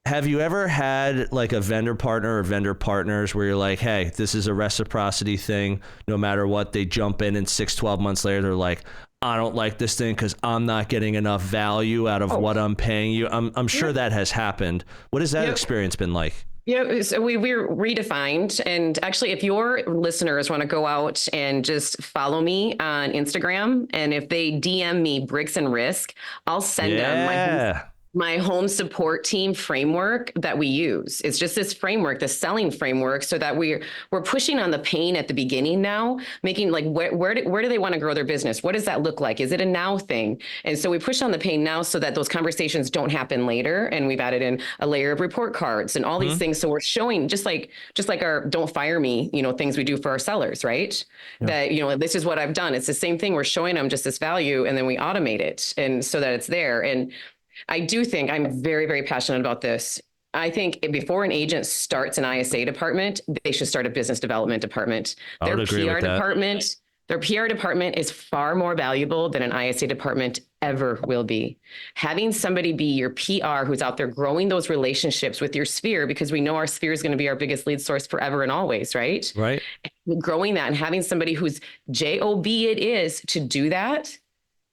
Have you ever had like a vendor partner or vendor partners where you're like, hey, this is a reciprocity thing. No matter what, they jump in and 6-12 months later, they're like, I don't like this thing because I'm not getting enough value out of what I'm paying you. I'm sure that has happened. What has that experience been like? Yeah, so we're redefined. And actually, if your listeners want to go out and just follow me on Instagram, and if they DM me Bricks and Risk, I'll send them my home support team framework that we use. It's just this framework, the selling framework, so that we're pushing on the pain at the beginning now, making like, where do they want to grow their business? What does that look like? Is it a now thing? And so we push on the pain now so that those conversations don't happen later. And we've added in a layer of report cards and all these things. So we're showing just like our don't fire me, things we do for our sellers, right? Yeah. That, this is what I've done. It's the same thing. We're showing them just this value and then we automate it. And so that it's there. And I do think I'm very, very passionate about this. I think before an agent starts an ISA department, they should start a business development department. Their PR department is far more valuable than an ISA department ever will be. Having somebody be your PR who's out there growing those relationships with your sphere, because we know our sphere is going to be our biggest lead source forever and always, right? Right. Growing that and having somebody whose job it is to do that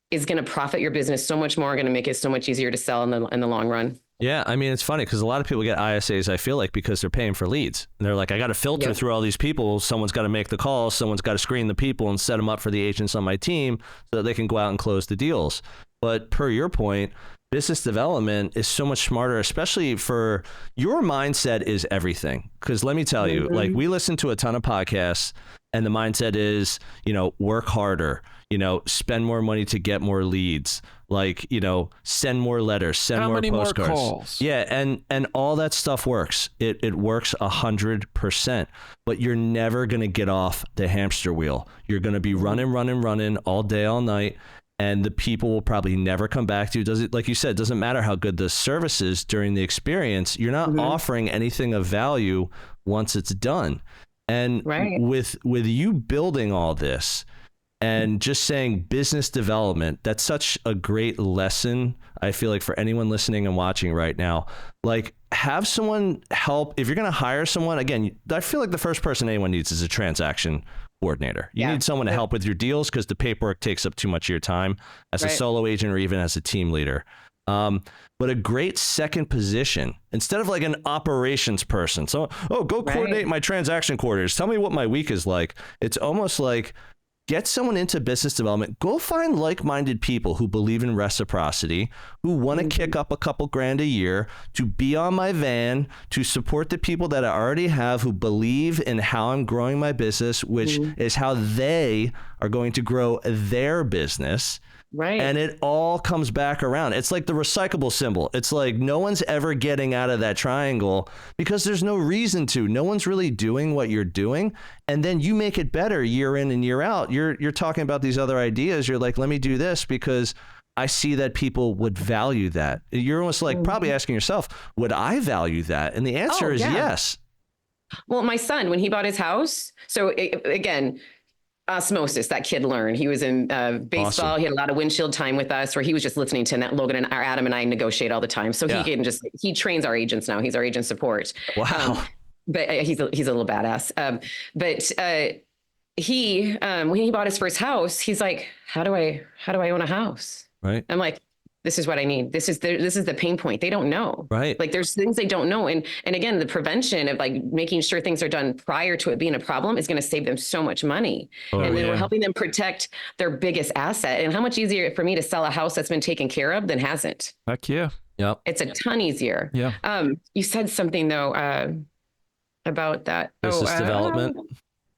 is going to profit your business so much more, going to make it so much easier to sell in the long run. Yeah, I mean, it's funny because a lot of people get ISAs, I feel like, because they're paying for leads. And they're like, I got to filter through all these people. Someone's got to make the calls. Someone's got to screen the people and set them up for the agents on my team so that they can go out and close the deals. But per your point, business development is so much smarter, especially for your mindset is everything. Because let me tell you, like we listen to a ton of podcasts and the mindset is, work harder, spend more money to get more leads, like, send more letters, send more postcards. More calls? Yeah. And all that stuff works. It works 100%, but you're never going to get off the hamster wheel. You're going to be running all day, all night. And the people will probably never come back to you. Like you said, doesn't matter how good the service is during the experience. You're not offering anything of value once it's done. And with you building all this and just saying business development, that's such a great lesson, I feel like, for anyone listening and watching right now. Like, have someone help. If you're going to hire someone, again, I feel like the first person anyone needs is a transaction coordinator. You need someone to help with your deals because the paperwork takes up too much of your time as a solo agent or even as a team leader. But a great second position, instead of like an operations person. So, go coordinate my transaction coordinators. Tell me what my week is like. It's almost like get someone into business development. Go find like-minded people who believe in reciprocity, who want to kick up a couple grand a year to be on my van, to support the people that I already have who believe in how I'm growing my business, which is how they are going to grow their business. Right. And it all comes back around. It's like the recyclable symbol. It's like no one's ever getting out of that triangle because there's no reason to. No one's really doing what you're doing. And then you make it better year in and year out. You're talking about these other ideas. You're like, let me do this because I see that people would value that. You're almost like probably asking yourself, would I value that? And the answer is yes. Well, my son, when he bought his house, again, osmosis, that kid learned. He was in baseball. Awesome. He had a lot of windshield time with us where he was just listening to Logan and Adam and I negotiate all the time. So he trains our agents now. He's our agent support. Wow. But he's a little badass. When he bought his first house, he's like, how do I own a house? Right. I'm like, this is what I need. This is the pain point. They don't know. Right. Like there's things they don't know. And again, the prevention of like making sure things are done prior to it being a problem is going to save them so much money. And then we're helping them protect their biggest asset. And how much easier for me to sell a house that's been taken care of than hasn't? Heck yeah. Yep. It's a ton easier. Yeah. You said something though, about that. Business development.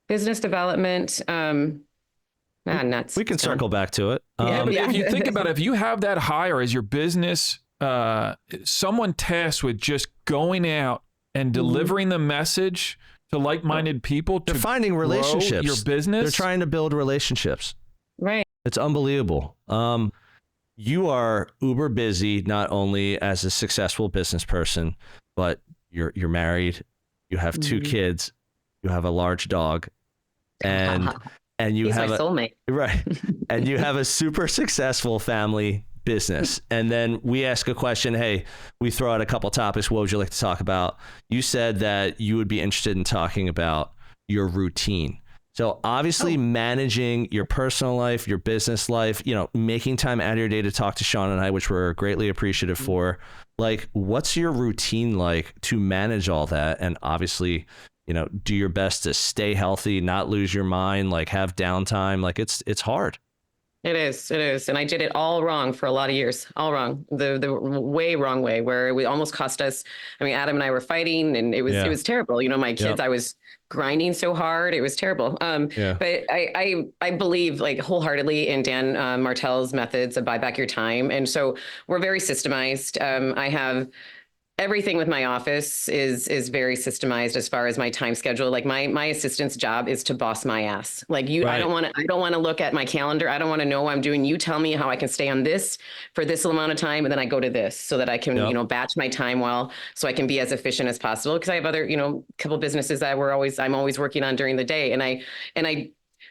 Business development. Nuts. We can circle back to it. But if you think about it, if you have that hire as your business, someone tasked with just going out and delivering the message to like-minded people, they're finding relationships. Your business. They're trying to build relationships. Right. It's unbelievable. You are uber busy, not only as a successful business person, but you're married. You have 2 kids. You have a large dog, and you He's have my soulmate. Right. And you have a super successful family business. And then we ask a question, hey, we throw out a couple topics. What would you like to talk about? You said that you would be interested in talking about your routine. So obviously managing your personal life, your business life, making time out of your day to talk to Sean and I, which we're greatly appreciative for. Like, what's your routine like to manage all that? And obviously, do your best to stay healthy, not lose your mind, like have downtime. Like it's hard. It is. And I did it all wrong for a lot of years, all wrong, the way wrong way, where it almost cost us. I mean, Adam and I were fighting and it was terrible. My kids, I was grinding so hard. It was terrible. But I believe like wholeheartedly in Dan Martell's methods of buy back your time. And so we're very systemized. I have everything with my office is very systemized as far as my time schedule. Like my assistant's job is to boss my ass. Like I don't want to look at my calendar. I don't want to know what I'm doing. You tell me how I can stay on this for this amount of time. And then I go to this so that I can, batch my time well, so I can be as efficient as possible. Cause I have other, couple businesses that I'm always working on during the day. And I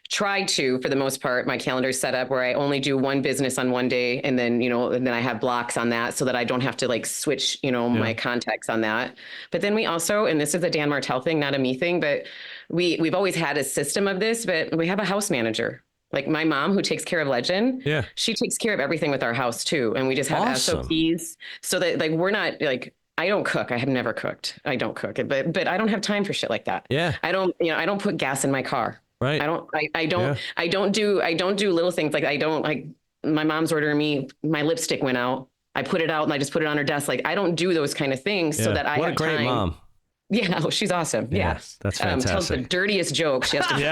try to, for the most part, my calendar is set up where I only do one business on one day. And then, and then I have blocks on that so that I don't have to like switch, my contacts on that. But then we also, and this is a Dan Martell thing, not a me thing, but we've always had a system of this, but we have a house manager. Like my mom who takes care of Legend, she takes care of everything with our house too. And we just have SOPs so that like, we're not like, I don't cook. I have never cooked. I don't cook it, but I don't have time for shit like that. Yeah. I don't put gas in my car. Right. I don't do little things like my mom's ordering me, my lipstick went out. I put it out and I just put it on her desk. Like I don't do those kind of things so that I have time. What a great mom. Yeah, she's awesome. Yeah, that's fantastic. Tells the dirtiest jokes. She has to we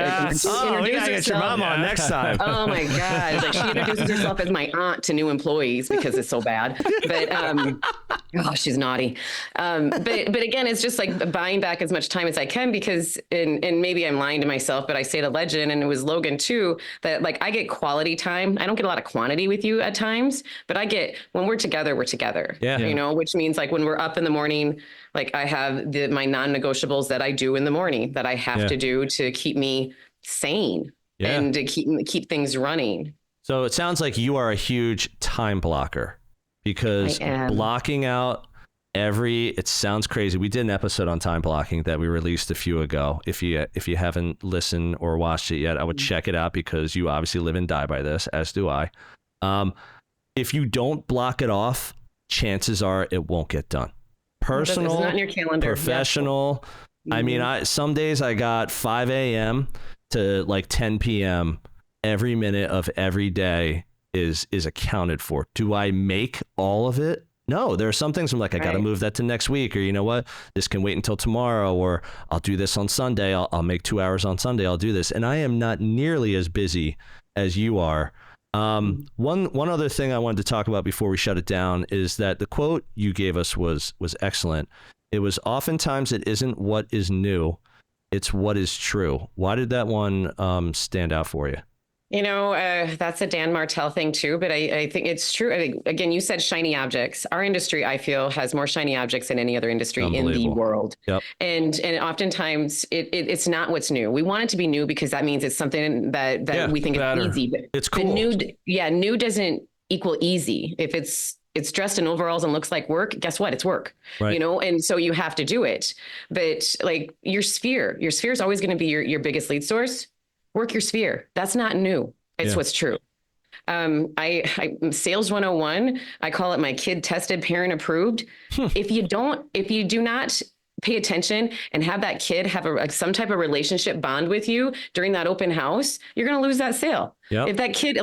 gotta get your mom on next time. Oh my God! Like she introduces herself as my aunt to new employees because it's so bad. But she's naughty. But again, it's just like buying back as much time as I can because, and maybe I'm lying to myself, but I say to Legend and it was Logan too that like I get quality time. I don't get a lot of quantity with you at times, but I get when we're together, we're together. Yeah. Which means like when we're up in the morning. Like I have my non-negotiables that I do in the morning that I have to do to keep me sane and to keep things running. So it sounds like you are a huge time blocker because blocking out It sounds crazy. We did an episode on time blocking that we released a few ago. If you haven't listened or watched it yet, I would check it out because you obviously live and die by this, as do I. If you don't block it off, chances are it won't get done. Personal, it's not in your calendar. professional. Yeah. I mean, some days I got 5 a.m. to like 10 p.m. Every minute of every day is accounted for. Do I make all of it? No, there are some things I'm like, I got to move that to next week, or you know what, this can wait until tomorrow, or I'll do this on Sunday. I'll make 2 hours on Sunday. I'll do this. And I am not nearly as busy as you are. One other thing I wanted to talk about before we shut it down is that the quote you gave us was excellent. It was, oftentimes it isn't what is new, it's what is true. Why did that one stand out for you? You know, that's a Dan Martell thing too, but I think it's true. I think, again, you said shiny objects. Our industry, I feel, has more shiny objects than any other industry in the world. Yep. And oftentimes it's not what's new. We want it to be new because that means it's something that we think is easy. But it's cool. New doesn't equal easy. If it's dressed in overalls and looks like work, guess what? It's work, right. You know? And so you have to do it. But like your sphere is always going to be your biggest lead source. Work your sphere. That's not new. It's what's true. I sales 101, I call it my kid tested, parent approved. If you do not pay attention and have that kid have some type of relationship bond with you during that open house, you're going to lose that sale. Yep. If that kid,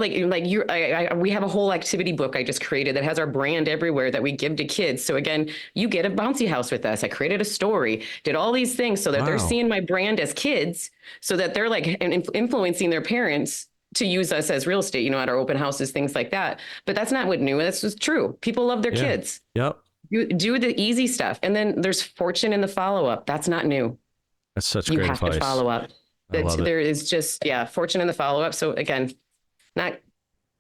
we have a whole activity book I just created that has our brand everywhere that we give to kids. So again, you get a bouncy house with us. I created a story, did all these things so that they're seeing my brand as kids, so that they're like influencing their parents to use us as real estate, at our open houses, things like that. But that's not what new. That's just true. People love their kids. Yep. You do the easy stuff. And then there's fortune in the follow-up. That's not new. That's such great advice. You have to follow up. There is just, fortune in the follow-up. So again, not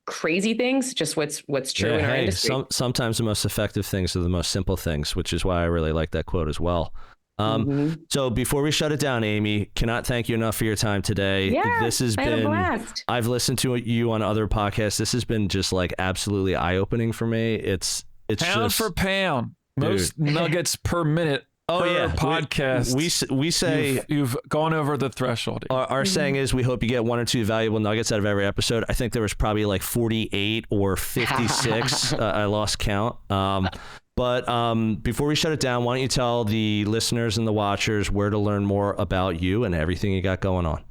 crazy things, just what's true in our industry. Sometimes the most effective things are the most simple things, which is why I really like that quote as well. So before we shut it down, Amy, cannot thank you enough for your time today. Yeah, this has been a blast. I've listened to you on other podcasts. This has been just like absolutely eye-opening for me. It's pound for pound, most nuggets per minute. Podcast. We say you've gone over the threshold. Our saying is we hope you get 1 or 2 valuable nuggets out of every episode. I think there was probably like 48 or 56. I lost count. But before we shut it down, why don't you tell the listeners and the watchers where to learn more about you and everything you got going on?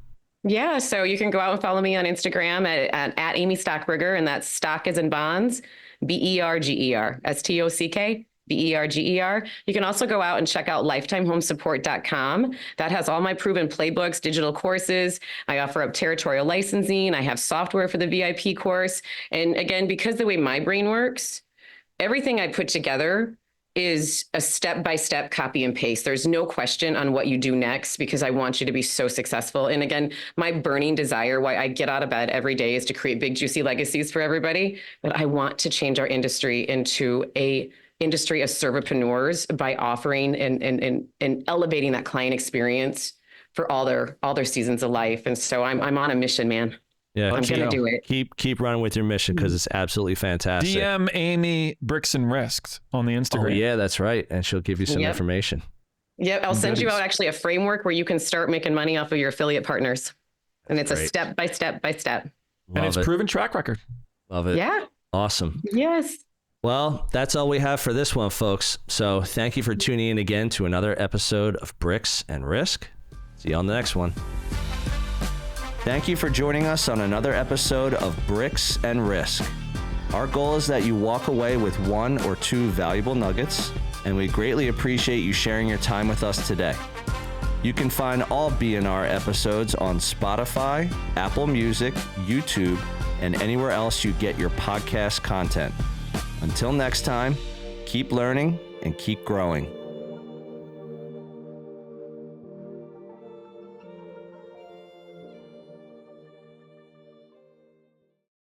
Yeah, so you can go out and follow me on Instagram at Amy Stockberger, and that's stock as in bonds, BERGER, STOCK, BERGER. You can also go out and check out lifetimehomesupport.com. That has all my proven playbooks, digital courses. I offer up territorial licensing. I have software for the VIP course. And again, because the way my brain works, everything I put together is a step-by-step copy and paste. There's no question on what you do next because I want you to be so successful. And again, my burning desire, why I get out of bed every day, is to create big, juicy legacies for everybody. But I want to change our industry into a industry of servapreneurs by offering and elevating that client experience for all their seasons of life. And so I'm on a mission, man. Yeah, I'm going to do it. Keep running with your mission because it's absolutely fantastic. DM Amy Bricks and Risks on the Instagram. Oh, yeah, that's right. And she'll give you some information. Yep. I'll send you out actually a framework where you can start making money off of your affiliate partners. And it's a step by step by step. And it's proven track record. Love it. Yeah. Awesome. Yes. Well, that's all we have for this one, folks. So thank you for tuning in again to another episode of Bricks and Risk. See you on the next one. Thank you for joining us on another episode of Bricks and Risk. Our goal is that you walk away with 1 or 2 valuable nuggets, and we greatly appreciate you sharing your time with us today. You can find all BNR episodes on Spotify, Apple Music, YouTube, and anywhere else you get your podcast content. Until next time, keep learning and keep growing.